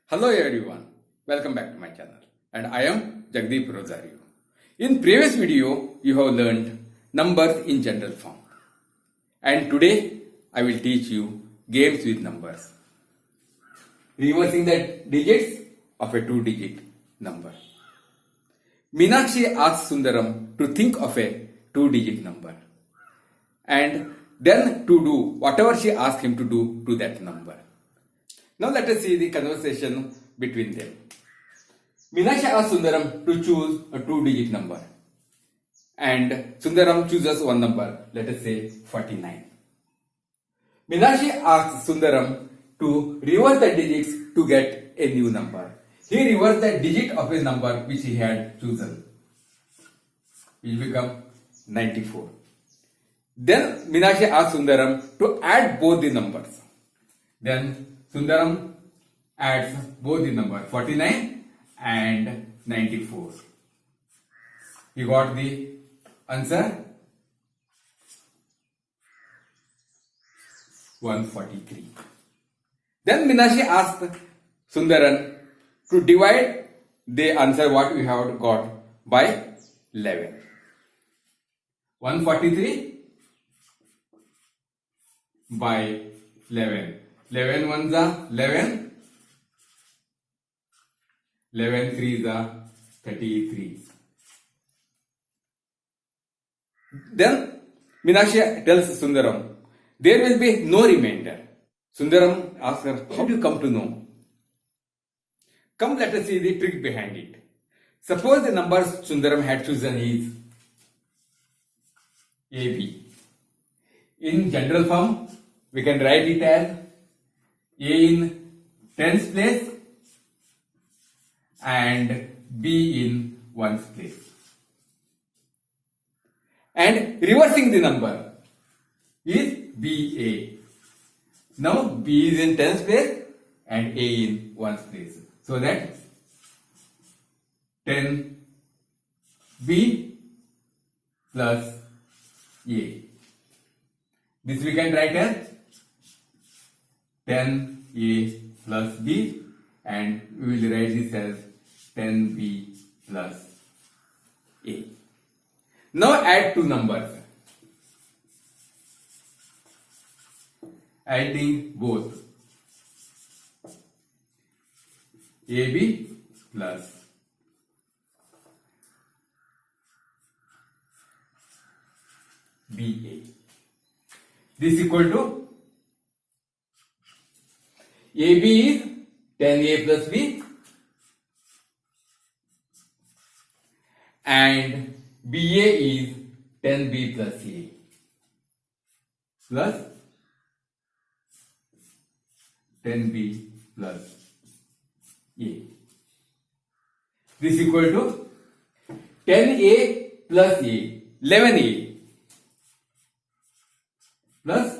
Hello everyone, welcome back to my channel and I am Jagdeep Rosario. In previous video you have learned numbers in general form and today I will teach you games with numbers. Reversing the digits of a two-digit number. Meenakshi asked Sundaram to think of a two-digit number and then to do whatever she asked him to do to that number. Now let us see the conversation between them. Meenakshi asked Sundaram to choose a two-digit number. And Sundaram chooses one number, let us say 49. Meenakshi asked Sundaram to reverse the digits to get a new number. He reversed the digit of a number which he had chosen. It will become 94. Then Meenakshi asked Sundaram to add both the numbers. Then Sundaram adds both the number 49 and 94. He got the answer 143. Then Meenakshi asked Sundaram to divide the answer what we have got by 11. 143 by 11. 11 ones are 11. 11 threes are 33. Then Meenakshi tells Sundaram, there will be no remainder. Sundaram asks her, how do you come to know? Come, let us see the trick behind it. Suppose the numbers Sundaram had chosen is AB. In general form, we can write it as A in tens place and B in ones place. And reversing the number is BA. Now B is in tens place and A in ones place. So that 10B plus A. This we can write as 10A plus B and we will write this as 10B plus A. Now add two numbers. Adding both AB plus BA. This is equal to AB is 10A plus B and BA is 10B plus A plus 10B plus A. This is equal to 10A plus A, 11A plus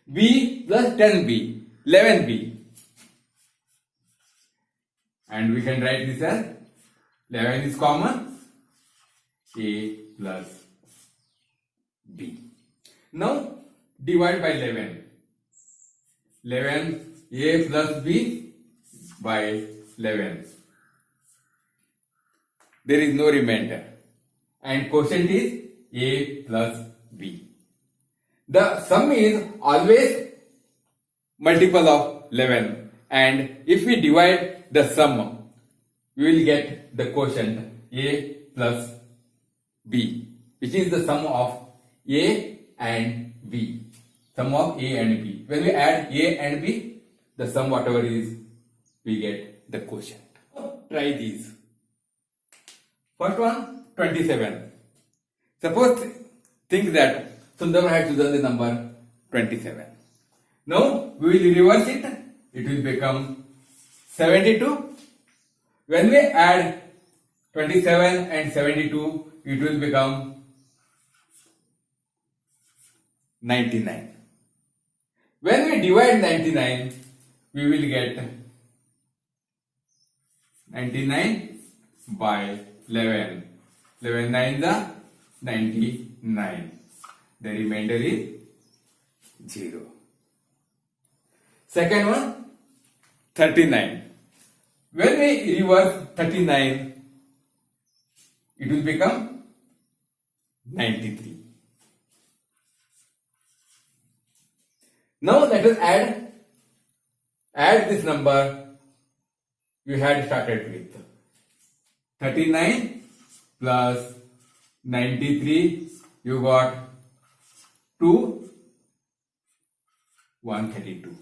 B plus 10B, 11B. And we can write this as 11 is common, A plus B. Now divide by 11. 11 A plus B by 11. There is no remainder. And quotient is A plus B. The sum is always multiple of 11. And if we divide the sum, we will get the quotient A plus B, which is the sum of A and B. Sum of A and B. When we add A and B, the sum whatever is, we get the quotient. Try these. First one, 27. Suppose think that Sundaram had chosen the number 27. Now we will reverse it. It will become 72. When we add 27 and 72, it will become 99. When we divide 99, we will get 99 by 11. 11 9 is 99. The remainder is 0. Second one, 39. When we reverse 39, it will become 93. Now let us add this number we had started with. 39 plus 93, you got 132.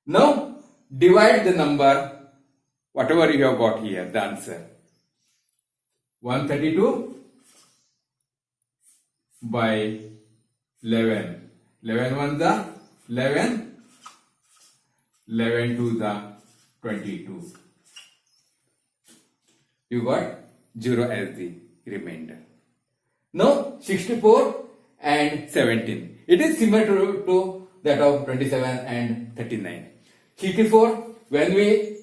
Now divide the number, whatever you have got here, the answer. 132 by 11. 11 1 the 11, 11 2 the 22. You got 0 as the remainder. Now 64 and 17. It is similar to that of 27 and 39. 64, when we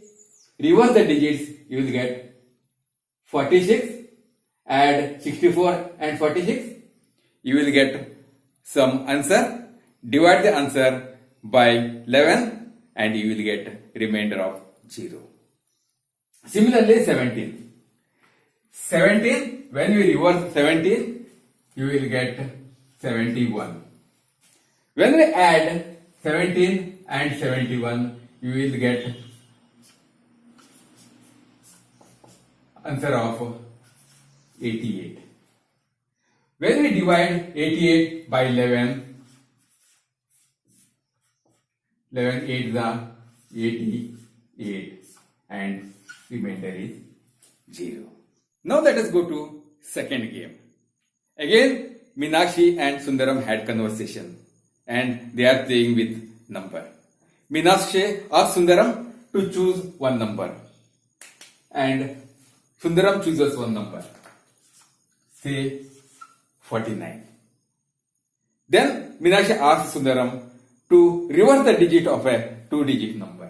reverse the digits, you will get 46. Add 64 and 46, you will get some answer. Divide the answer by 11 and you will get remainder of 0. Similarly 17. 17, when you reverse 17, you will get 71. When we add 17 and 71, you will get answer of 88. When we divide 88 by 11, 11 8 the 88 and remainder is 0. Now let us go to second game. Again, Meenakshi and Sundaram had conversation and they are playing with number. Meenakshi asked Sundaram to choose one number and Sundaram chooses one number. Say 49. Then Meenakshi asks Sundaram to reverse the digit of a 2-digit number.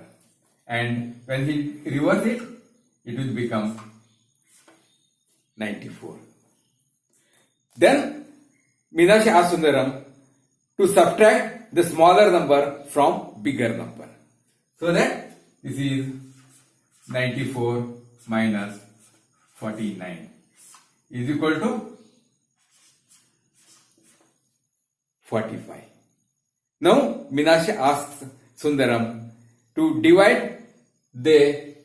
And when he reverses it, it will become 94. Then Meenakshi asks Sundaram to subtract the smaller number from bigger number. So that this is 94 minus 49 is equal to 45. Now Meenakshi asks Sundaram to divide the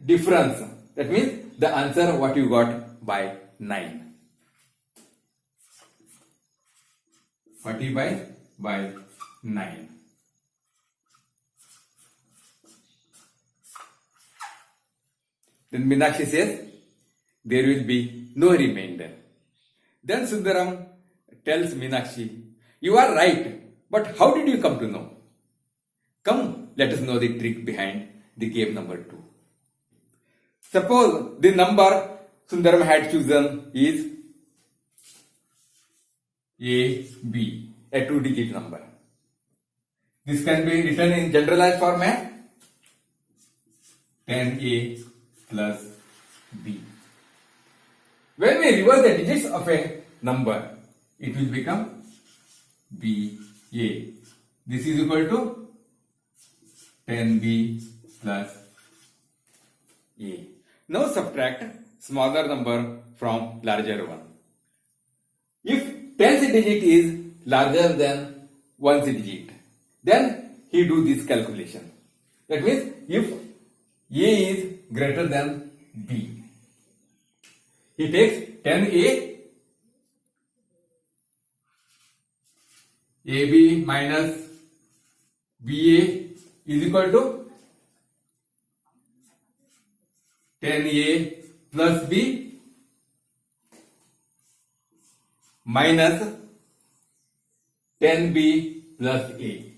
difference, that means the answer what you got, by 9. 40 by 9. Then Meenakshi says there will be no remainder. Then Sundaram tells Meenakshi, you are right, but how did you come to know? Come, let us know the trick behind the game number 2. Suppose the number Sundaram had chosen is AB, a 2-digit number. This can be written in generalized format, 10A plus B. When we reverse the digits of a number, it will become BA. This is equal to 10B plus A. Now subtract smaller number from larger one. If 10th digit is larger than 1st digit, then he do this calculation. That means if A is greater than B, he takes 10A, AB minus BA is equal to 10A plus B minus 10B plus A.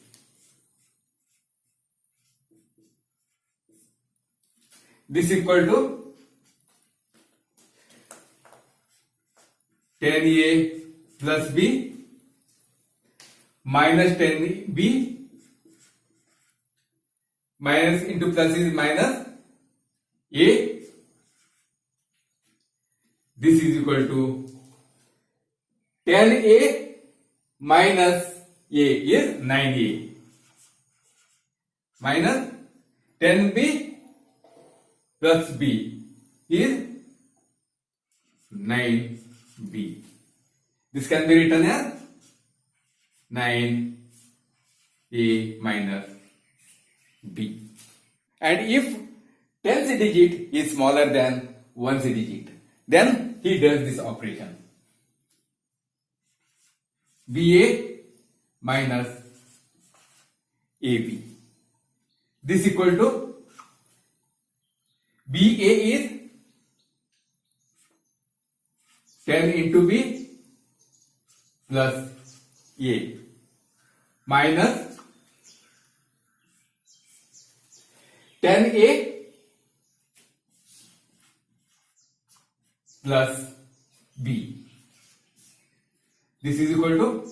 This is equal to 10A plus B minus 10B minus into plus is minus A. This is equal to 10A minus A is 9A minus 10B plus B is 9B. This can be written as 9A minus B. And if 10th digit is smaller than 1st digit, then he does this operation. BA minus AB. This equal to BA is 10 into B plus A minus 10A plus B. This is equal to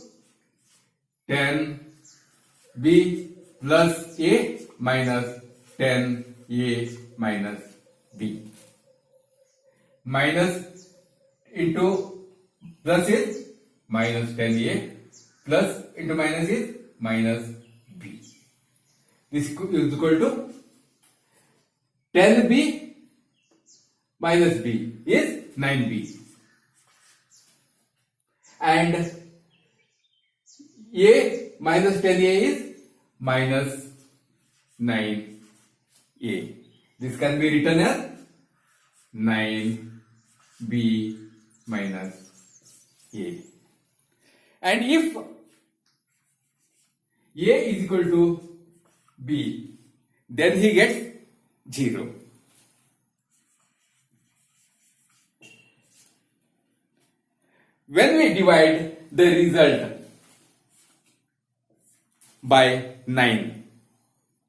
10B plus A minus 10A minus B. Minus into plus is minus 10A plus into minus is minus B. This is equal to 10B minus B is 9B. And A minus 10A is minus 9A. This can be written as 9B minus A. And if A is equal to B, then he gets 0. When we divide the result by 9,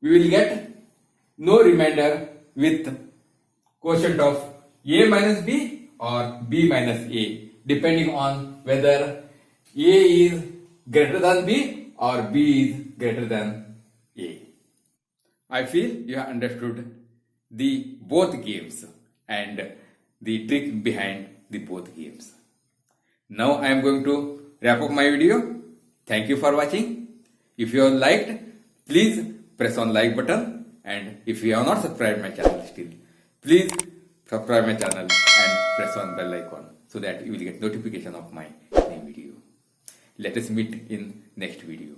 we will get no remainder with quotient of A minus B or B minus A, depending on whether A is greater than B or B is greater than A. I feel you have understood the both games and the trick behind the both games. Now I am going to wrap up my video. Thank you for watching. If you have liked, please press on like button, and if you have not subscribed my channel still, please subscribe my channel and press on bell icon so that you will get notification of my new video. Let us meet in next video.